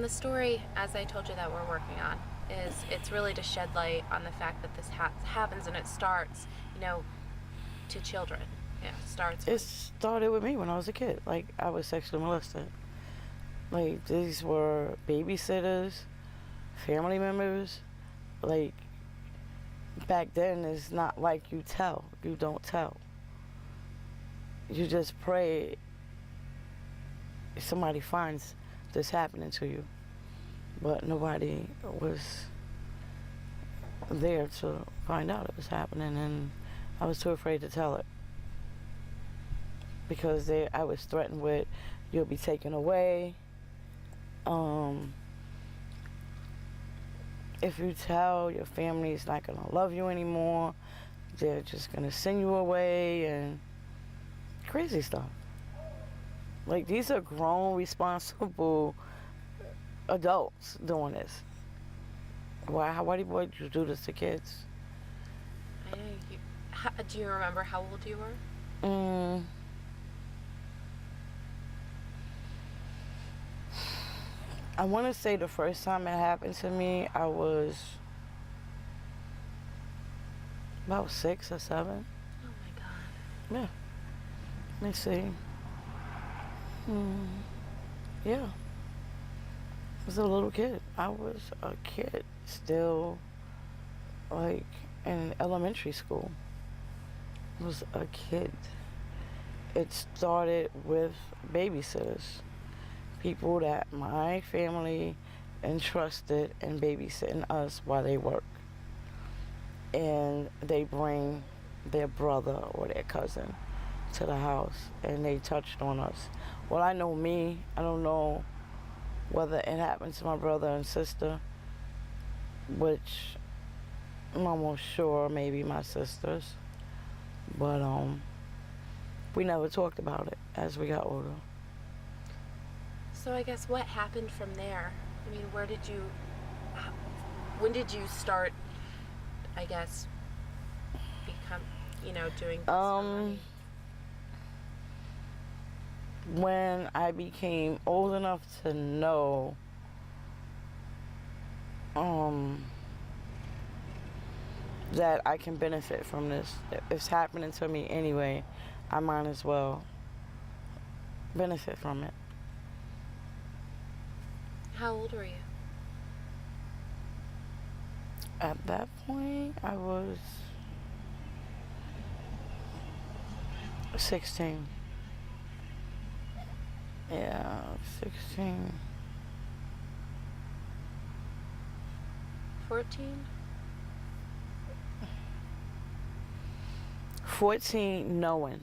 the story, as I told you, that we're working on it's really to shed light on the fact that this happens, and it starts, to children. Yeah, It started with me when I was a kid. Like, I was sexually molested. Like, these were babysitters, family members. Like, back then, it's not like you don't tell. You just pray somebody finds this happening to you. But nobody was there to find out it was happening, and I was too afraid to tell it. Because I was threatened with, you'll be taken away. If you tell, your family's not gonna love you anymore. They're just gonna send you away, and crazy stuff. Like, these are grown, responsible adults doing this. Why would you do this to kids? I know do you remember how old you were? I want to say the first time it happened to me, I was about 6 or 7. Oh my God. Yeah. Let me see. Yeah. I was a little kid. I was a kid still, like, in elementary school. I was a kid. It started with babysitters. People that my family entrusted in babysitting us while they work. And they bring their brother or their cousin to the house, and they touched on us. Well, I know me. I don't know whether it happened to my brother and sister, which I'm almost sure maybe my sisters. But we never talked about it as we got older. So I guess what happened from there? I mean, when did you start, I guess, doing this? When I became old enough to know that I can benefit from this. It's happening to me anyway. I might as well benefit from it. How old were you? At that point, I was 16. Yeah, 16. 14? 14 knowing,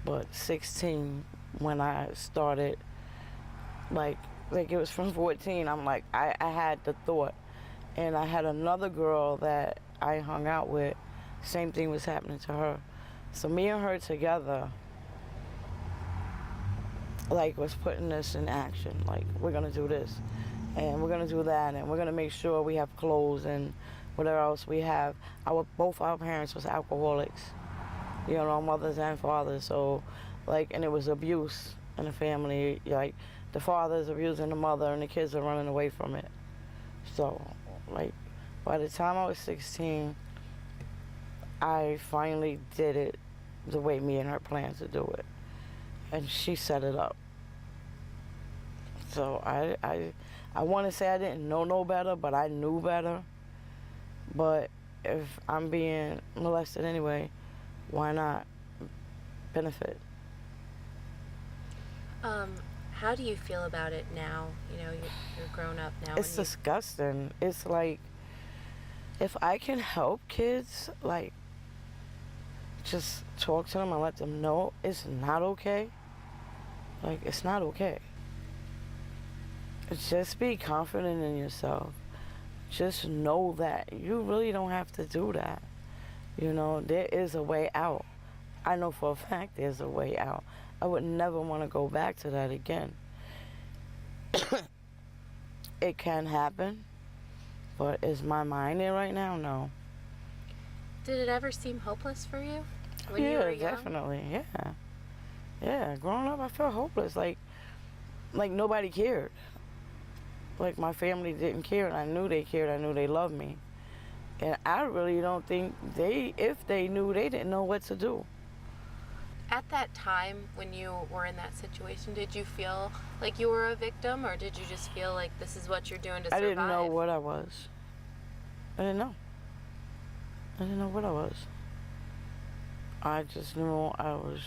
but 16 when I started, like it was from 14. I'm like, I had the thought, and I had another girl that I hung out with, same thing was happening to her. So me and her together, like, was putting this in action. Like, we're gonna do this, and we're gonna do that, and we're gonna make sure we have clothes and whatever else we have. Both our parents was alcoholics, mothers and fathers. So, like, and it was abuse in the family. Like, the father's abusing the mother, and the kids are running away from it. So, like, by the time I was 16, I finally did it the way me and her planned to do it, and she set it up. So I want to say I didn't know no better, but I knew better. But if I'm being molested anyway, why not benefit? How do you feel about it now? You're grown up now. It's disgusting. It's like, if I can help kids, like, just talk to them and let them know it's not okay. Like, it's not okay. Just be confident in yourself. Just know that you really don't have to do that. There is a way out. I know for a fact there's a way out. I would never want to go back to that again. It can happen, but is my mind there right now? No. Did it ever seem hopeless for you when you were young? Definitely. Yeah. Growing up, I felt hopeless. Like nobody cared. like my family didn't care, and I knew they cared. I knew they loved me. And I really don't think if they knew, they didn't know what to do. At that time, when you were in that situation, did you feel like you were a victim, or did you just feel like this is what you're doing to survive? I didn't know what I was. I didn't know. I didn't know what I was. I just knew I was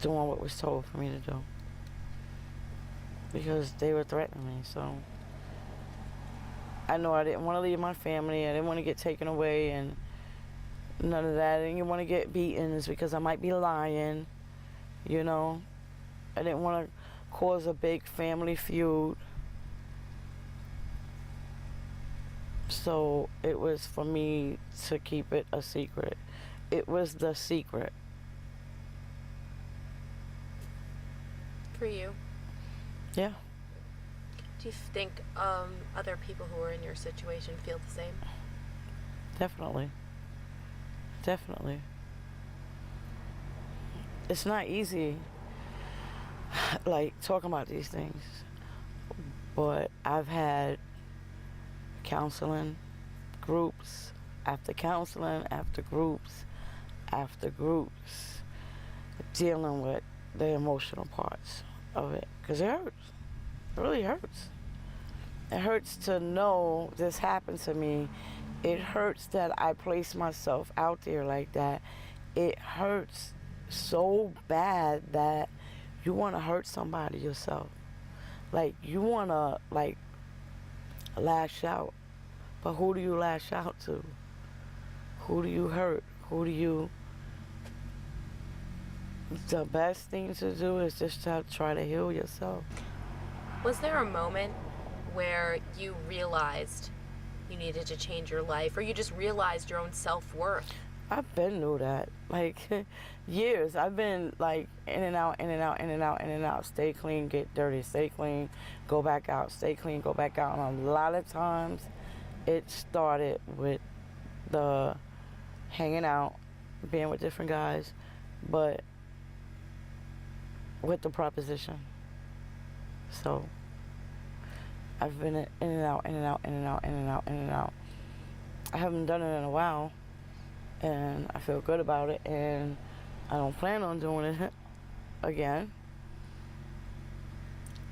doing what was told for me to do. Because they were threatening me, so I know I didn't want to leave my family. I didn't want to get taken away and none of that. I didn't want to get beaten. It's because I might be lying, you know. I didn't want to cause a big family feud. So it was for me to keep it a secret. It was the secret. For you? Yeah. Do you think other people who are in your situation feel the same? Definitely. Definitely. It's not easy, like, talking about these things. But I've had counseling groups after counseling, after groups, after groups, dealing with the emotional parts of it. Because it hurts. It really hurts. It hurts to know this happened to me. It hurts that I placed myself out there like that. It hurts so bad that you want to hurt somebody yourself. Like, you want to, like, lash out. But who do you lash out to? Who do you hurt? Who do you... The best thing to do is just to try to heal yourself. Was there a moment where you realized you needed to change your life, or you just realized your own self-worth? I've been through that, like, years. I've been, like, in and out, in and out, in and out, in and out. Stay clean, get dirty, stay clean, go back out, stay clean, go back out. And a lot of times, it started with the hanging out, being with different guys, but with the proposition. So I've been in and out, in and out, in and out, in and out, in and out. I haven't done it in a while, and I feel good about it, and I don't plan on doing it again.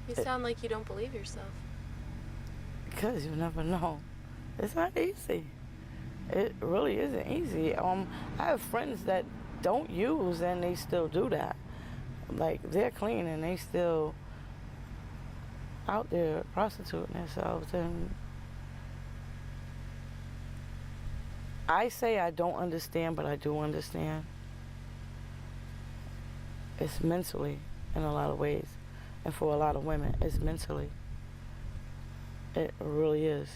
You sound like you don't believe yourself. Because you never know. It's not easy. It really isn't easy. I have friends that don't use and they still do that. Like, they're clean and they still out there prostituting themselves. And I say I don't understand, but I do understand. It's mentally in a lot of ways. And for a lot of women, it's mentally. It really is.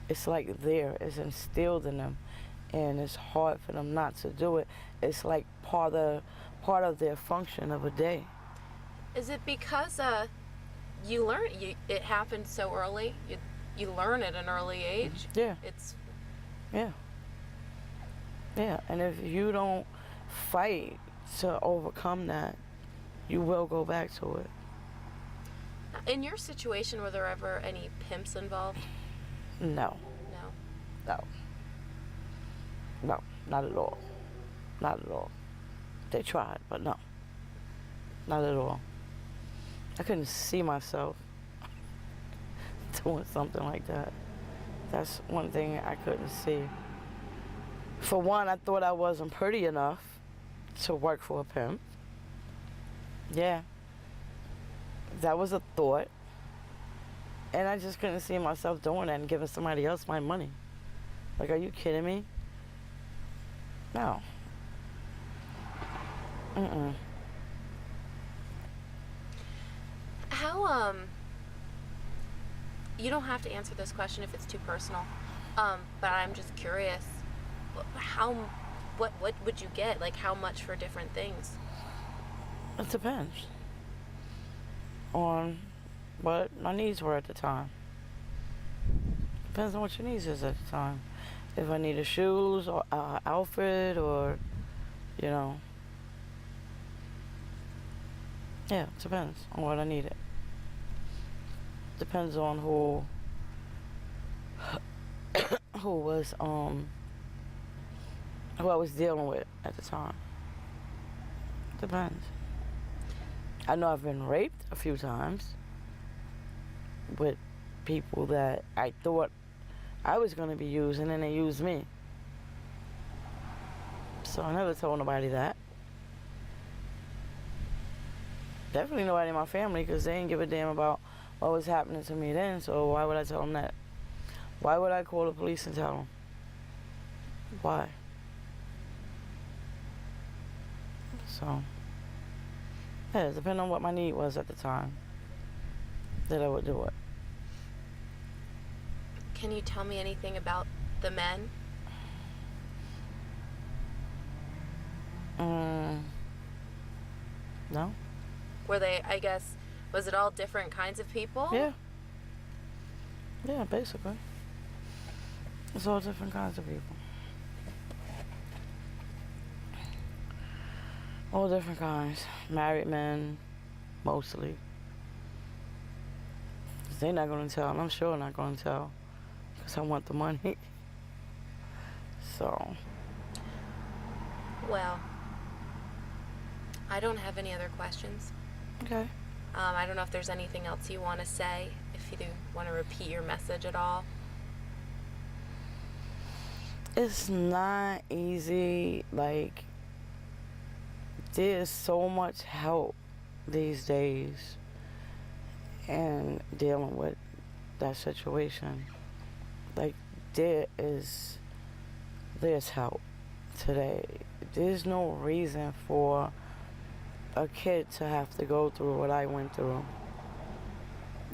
It's like it's instilled in them, and it's hard for them not to do it. It's like part of their function of a day. Is it because you learn it happened so early? You learn at an early age. Yeah. Yeah. And if you don't fight to overcome that, you will go back to it. In your situation, were there ever any pimps involved? No. No. No, not at all. Not at all. They tried, but no. Not at all. I couldn't see myself doing something like that. That's one thing I couldn't see. For one, I thought I wasn't pretty enough to work for a pimp. Yeah. That was a thought. And I just couldn't see myself doing that and giving somebody else my money. Like, are you kidding me? No. How, you don't have to answer this question if it's too personal, but I'm just curious, what would you get? Like, how much for different things? It depends on what my needs were at the time. Depends on what your needs is at the time. If I needed shoes or outfit or, you know. Yeah, it depends on what I needed. depends on who was who I was dealing with at the time. Depends. I know I've been raped a few times with people that I thought I was going to be using, and they used me. So I never told nobody that. Definitely nobody in my family, because they didn't give a damn about what was happening to me then, so why would I tell them that? Why would I call the police and tell them? Why? So, yeah, depending on what my need was at the time, that I would do it. Can you tell me anything about the men? No? Were they, I guess, was it all different kinds of people? Yeah. Yeah, basically. It's all different kinds of people. All different kinds. Married men, mostly. 'Cause they're not going to tell, and I'm sure not going to tell, because I want the money. So. Well, I don't have any other questions. Okay. I don't know if there's anything else you want to say, if you do want to repeat your message at all. It's not easy. Like, there's so much help these days in dealing with that situation. Like, there's help today. There's no reason for a kid to have to go through what I went through.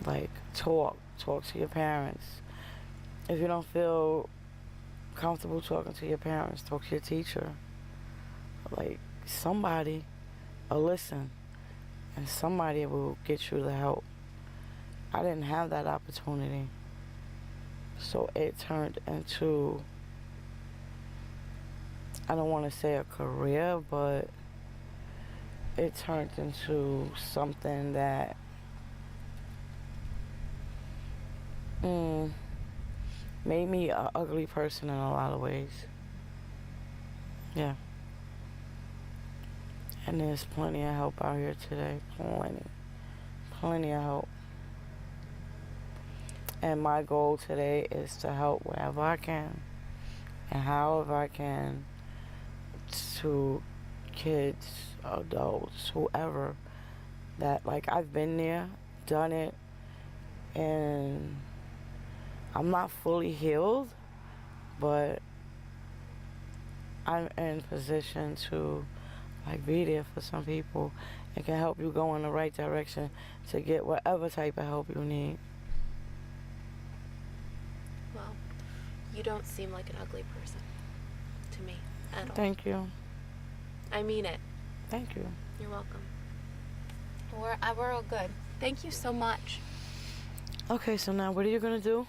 Like, talk to your parents. If you don't feel comfortable talking to your parents, talk to your teacher. Like, somebody will listen, and somebody will get you the help. I didn't have that opportunity, so it turned into, I don't want to say a career, but it turned into something that made me an ugly person in a lot of ways. Yeah. And there's plenty of help out here today. Plenty of help. And my goal today is to help wherever I can and however I can, to kids, adults, whoever, that, like, I've been there, done it, and I'm not fully healed, but I'm in position to, like, be there for some people and can help you go in the right direction to get whatever type of help you need. Well, you don't seem like an ugly person to me at all. Thank you. I mean it. Thank you. You're welcome. We're all good. Thank you so much. Okay, so now what are you gonna do?